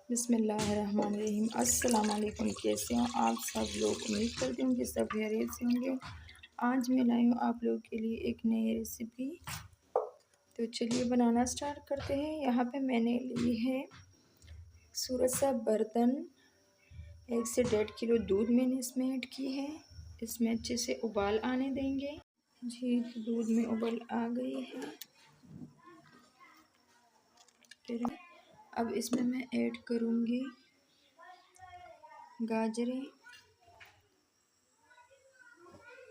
बिस्मिल्लाहिर्रहमानिर्रहीम। अस्सलाम वालेकुम। कैसे हो आप सब लोग? उम्मीद करती हूँ कि सब खैरियत से होंगे। आज मैं लाई हूँ आप लोगों के लिए एक नई रेसिपी। तो चलिए बनाना स्टार्ट करते हैं। यहाँ पे मैंने ली है सूरज सा बर्तन, 1 से 1.5 किलो दूध मैंने इसमें ऐड की है। इसमें अच्छे से उबाल आने देंगे। जी, दूध में उबाल आ गई है। फिर अब इसमें मैं ऐड करूँगी गाजरें।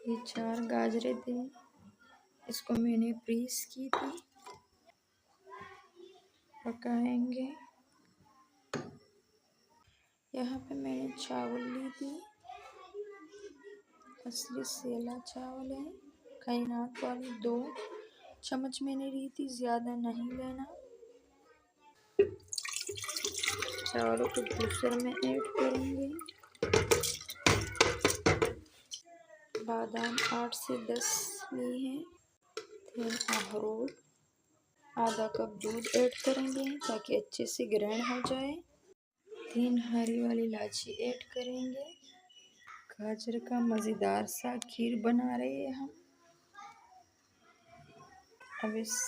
ये 4 गाजरें थी, इसको मैंने प्रेस की थी। पकाएंगे। यहाँ पे मैंने चावल ली थी, असली सेला चावल है। कायनात वाली 2 चम्मच मैंने ली थी, ज़्यादा नहीं लेना। चावलों को जूसर में ऐड करेंगे। बादाम 8 से 10 ली हैं। फिर अखरोट आधा कप दूध ऐड करेंगे ताकि अच्छे से ग्राइंड हो जाए। 3 हरी वाली इलायची ऐड करेंगे। गाजर का मज़ेदार सा खीर बना रहे हैं हम। अब इस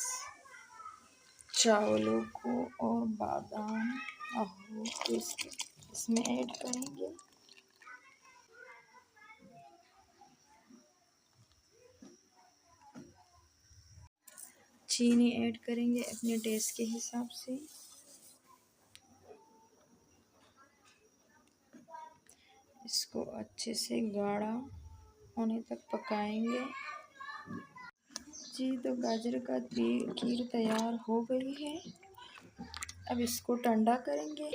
चावलों को और बादाम अखरोट इसमें ऐड करेंगे। चीनी ऐड करेंगे अपने टेस्ट के हिसाब से। इसको अच्छे से गाढ़ा होने तक पकाएंगे। जी, तो गाजर का खीर तैयार हो गई है। अब इसको ठंडा करेंगे।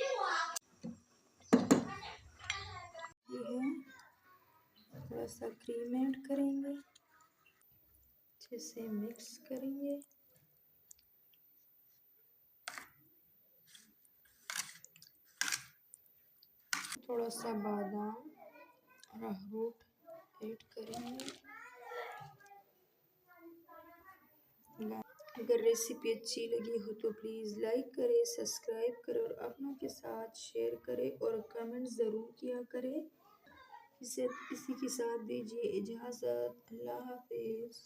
थोड़ा सा क्रीम ऐड करेंगे, अच्छे से मिक्स करेंगे। थोड़ा सा बादाम और अखरोट ऐड करेंगे। अगर रेसिपी अच्छी लगी हो तो प्लीज़ लाइक करें, सब्सक्राइब करें और अपनों के साथ शेयर करें और कमेंट ज़रूर किया करें। इसी के साथ दीजिए इजाज़त। अल्लाह हाफिज़।